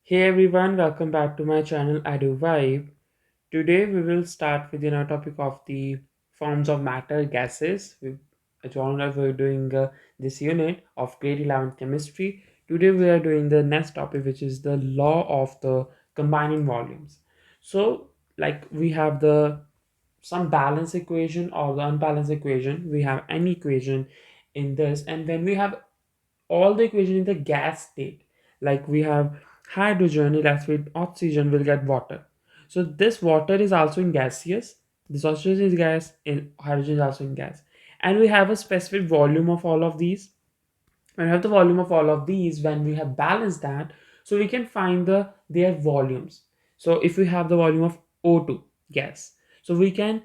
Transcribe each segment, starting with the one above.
Hey everyone, welcome back to my channel EduVibe. Today we will start with topic of the forms of matter gases. As you all know, we're doing this unit of grade 11 chemistry. Today we are doing the next topic, which is the law of the combining volumes. So, like we have the some balance equation or the unbalanced equation. We have any equation in this, and when we have all the equation in the gas state, like we have hydrogen reacts with oxygen, will get water. So this water is also in gaseous, this oxygen is gas and hydrogen is also in gas, and we have a specific volume of all of these. When we have the volume of all of these, when we have balanced that, so we can find their volumes. So if we have the volume of O2 gas, so we can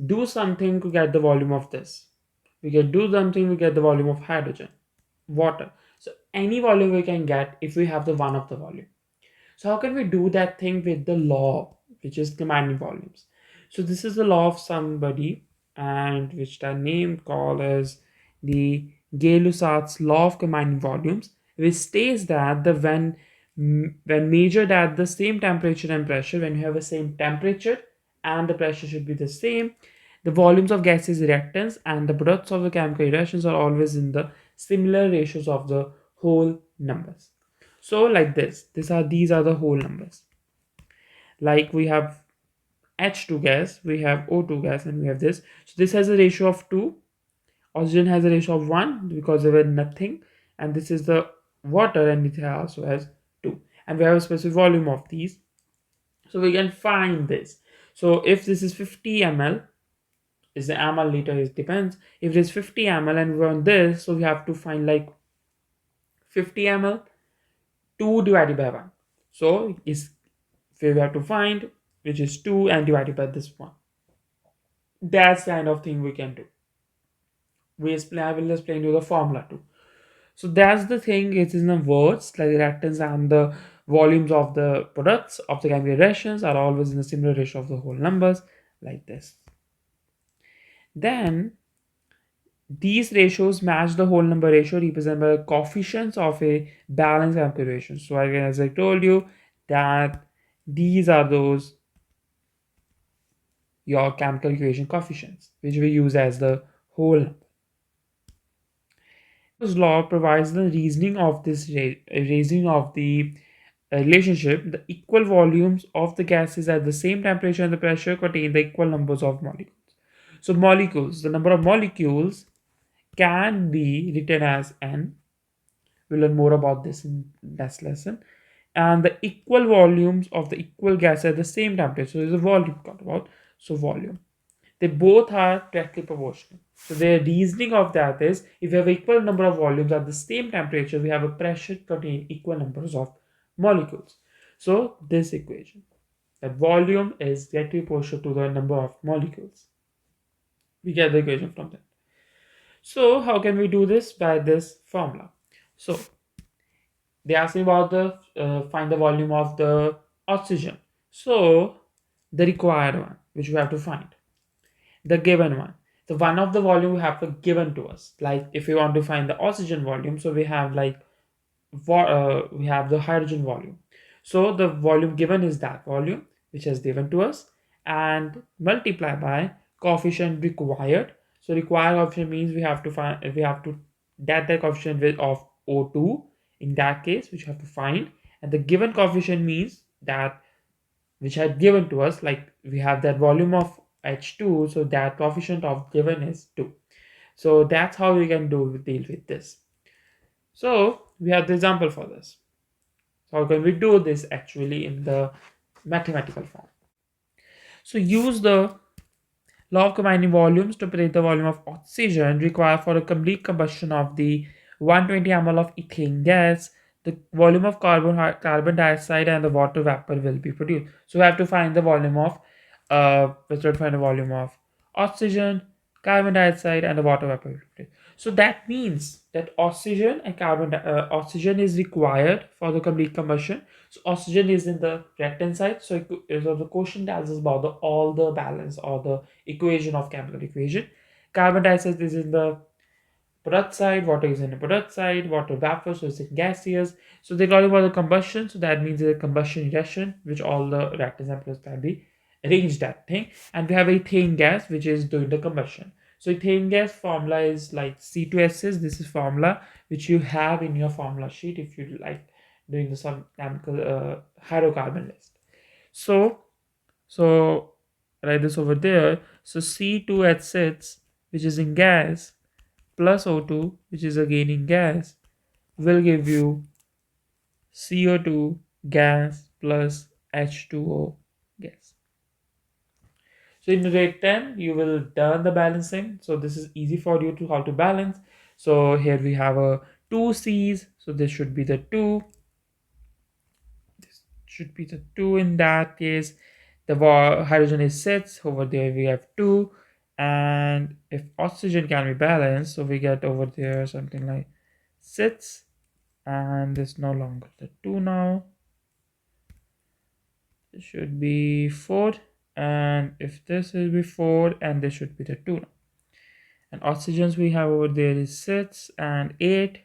do something to get the volume of this. We can do something to get the volume of hydrogen, water. So any volume we can get if we have the one of the volume. So how can we do that thing with the law, which is combining volumes? So this is the law of somebody, and which the name called as the Gay-Lussac's law of combining volumes, which states that when measured at the same temperature and pressure, when you have the same temperature and the pressure should be the same, the volumes of gases, reactants, and the products of the chemical reactions are always in the similar ratios of the whole numbers. So like this, these are the whole numbers. Like we have H2 gas, we have O2 gas, and we have this. So this has a ratio of 2. Oxygen has a ratio of 1 because they were nothing. And this is the water, and it also has 2. And we have a specific volume of these. So we can find this. So if this is 50 ml, is the ml liter, it depends. If it is 50 ml and we want this, so we have to find like 50 ml 2 divided by 1. So is we have to find which is 2 and divided by this one. That's kind of thing we can do. I will explain you the formula too. So that's the thing. It is in the words like the reactants and the volumes of the products of the chemical reactions are always in the similar ratio of the whole numbers, like this. Then these ratios match the whole number ratio represented by the coefficients of a balanced chemical reaction. So again, as I told you, that these are those your chemical equation coefficients, which we use as the whole number. This law provides the reasoning of reasoning of the relationship. The equal volumes of the gases at the same temperature and the pressure contain the equal numbers of molecules. So molecules, the number of molecules can be written as n. We'll learn more about this in next lesson. And the equal volumes of the equal gas at the same temperature. So there's a volume talked about. So volume. They both are directly proportional. So the reasoning of that is if you have equal number of volumes at the same temperature, we have a pressure contain equal numbers of molecules. So this equation, that volume is directly proportional to the number of molecules. We get the equation from that. So how can we do this? By this formula. So they ask me about the find the volume of the oxygen. So the required one, which we have to find, the given one. So one of the volume we have to given to us. Like if we want to find the oxygen volume, so we have like we have the hydrogen volume. So the volume given is that volume which is given to us, and multiply by coefficient required. So required coefficient means we have to that coefficient with of O2 in that case, which we have to find, and the given coefficient means that which had given to us, like we have that volume of H2, so that coefficient of given is 2. So that's how we can deal with this. So we have the example for this. So how can we do this actually in the mathematical form? So use the law of combining volumes to predict the volume of oxygen required for a complete combustion of the 120 ml of ethane gas. The volume of carbon dioxide and the water vapor will be produced. So we have to find the volume of let's try to find the volume of oxygen, carbon dioxide, and the water vapor. So that means that oxygen is required for the complete combustion. So oxygen is in the right-hand side. So the question tells us about all the balance or the equation of chemical equation. Carbon dioxide is in the product side, water is in the product side, water vapor, so it's in gaseous. So they're talking about the combustion, so that means the combustion reaction, which all the reactants and plus can be arranged that thing. And we have ethane gas, which is doing the combustion. So ethane gas formula is like C2H6. This is formula which you have in your formula sheet if you like doing the some chemical hydrocarbon list. So write this over there. So C2H6, which is in gas, plus O2, which is again in gas, will give you CO2 gas plus H2O gas. So in rate 10, you will done the balancing. So this is easy for you to how to balance. So here we have a two C's. So this should be the two. This should be the two in that case. The hydrogen is 6. Over there we have 2. And if oxygen can be balanced, so we get over there something like 6. And this no longer the 2 now. This should be 4. And if this will be 4, and this should be the 2 now. And oxygens we have over there is 6 and 8.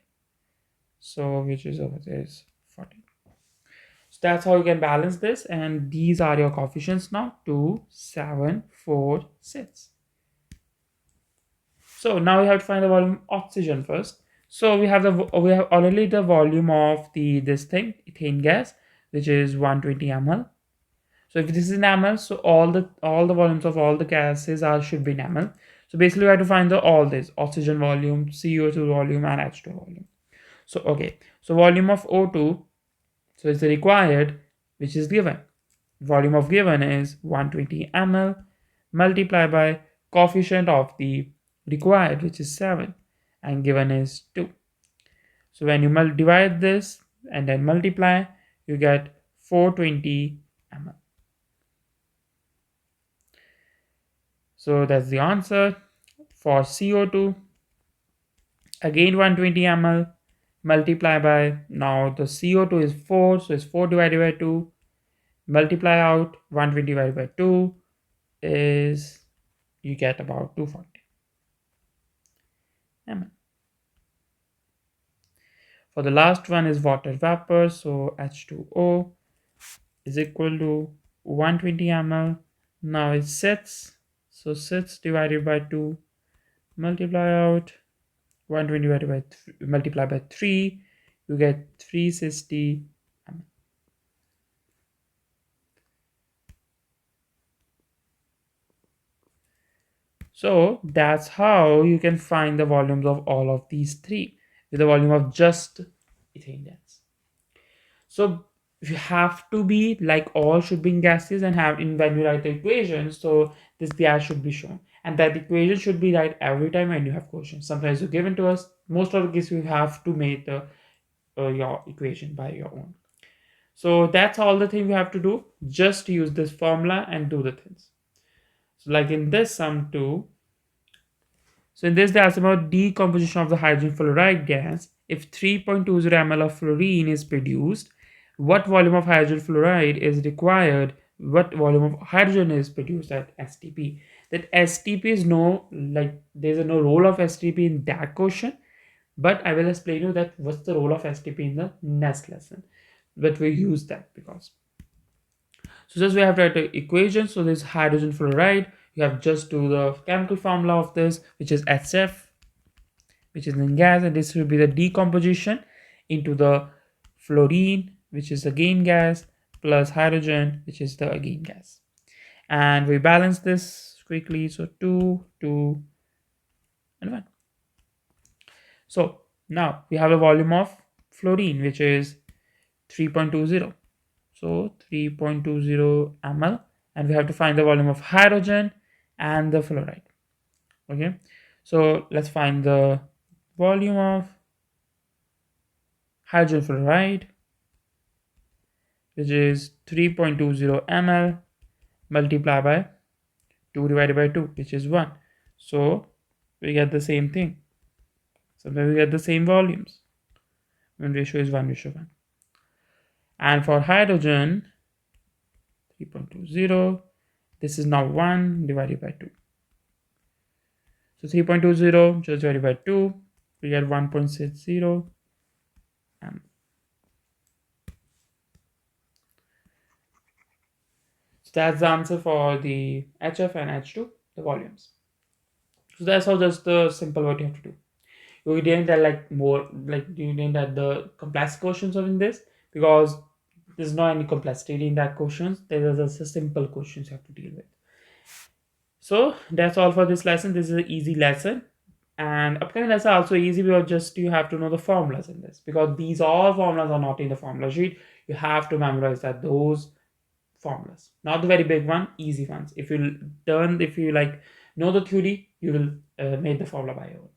So which is over there is 14. So that's how you can balance this, and these are your coefficients now: 2, 7, 4, 6. So now we have to find the volume of oxygen first. So we have already the volume of the this thing ethane gas, which is 120 ml. So if this is in ml, so all the volumes of all the gases are should be in ml. So basically we have to find the all this oxygen volume, CO2 volume, and H2 volume. So okay, so volume of O2, so it's the required, which is given. Volume of given is 120 ml multiplied by coefficient of the required, which is 7, and given is 2. So when you divide this and then multiply, you get 420 ml. So that's the answer for CO2. Again 120 ml multiply by, now the CO2 is 4, so it's 4 divided by 2. Multiply out 120 divided by 2 is, you get about 240 ml. For the last one is water vapor, so H2O is equal to 120 ml. Now it sets, so 6 divided by 2, multiply out 120 divided by multiply by 3, you get 360 ml. So that's how you can find the volumes of all of these three with the volume of just ethane gas. So you have to be like all should be in gases and have in when you write the equation. So this gas should be shown, and that equation should be right every time when you have questions. Sometimes you're given to us. Most of the cases you have to make the your equation by your own. So that's all the thing you have to do. Just use this formula and do the things. So like in this sum 2. So in this, they ask about decomposition of the hydrogen fluoride gas. If 3.20 ml of fluorine is produced, what volume of hydrogen fluoride is required? What volume of hydrogen is produced at STP? That STP is no, like there's no role of STP in that question, but I will explain you that what's the role of STP in the next lesson. But we use that because. So just we have to write the equation. So this hydrogen fluoride, you have just do the chemical formula of this, which is HF, which is in gas, and this will be the decomposition into the fluorine, which is again gas, plus hydrogen, which is the again gas. And we balance this quickly. So 2, 2, and 1. So now we have a volume of fluorine, which is 3.20. So 3.20 ml, and we have to find the volume of hydrogen and the fluoride. Okay, so let's find the volume of hydrogen fluoride, which is 3.20 ml multiplied by 2 divided by 2, which is 1. So we get the same thing. Sometimes we get the same volumes when ratio is 1:1. And for hydrogen 3.20, this is now 1 divided by 2. So 3.20 just divided by 2, We get 1.60, and so that's the answer for the HF and H2, the volumes. So that's how just the simple what you have to do. You didn't add like more, like you didn't add the complex questions of in this, because there's no any complexity in that questions. There's just a simple questions you have to deal with. So that's all for this lesson. This is an easy lesson. And upcoming lessons are also easy, because just you have to know the formulas in this, because these all formulas are not in the formula sheet. You have to memorize that those formulas, not the very big one, easy ones. If you like know the theory, you will make the formula by your own.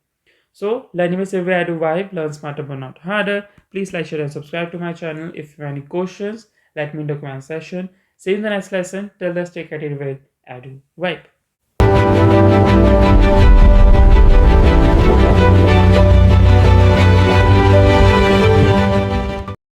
So learning with every I do vibe, learn smarter but not harder. Please like, share, and subscribe to my channel. If you have any questions, let me in the comment section. See you in the next lesson. Till then, stay creative with I do vibe.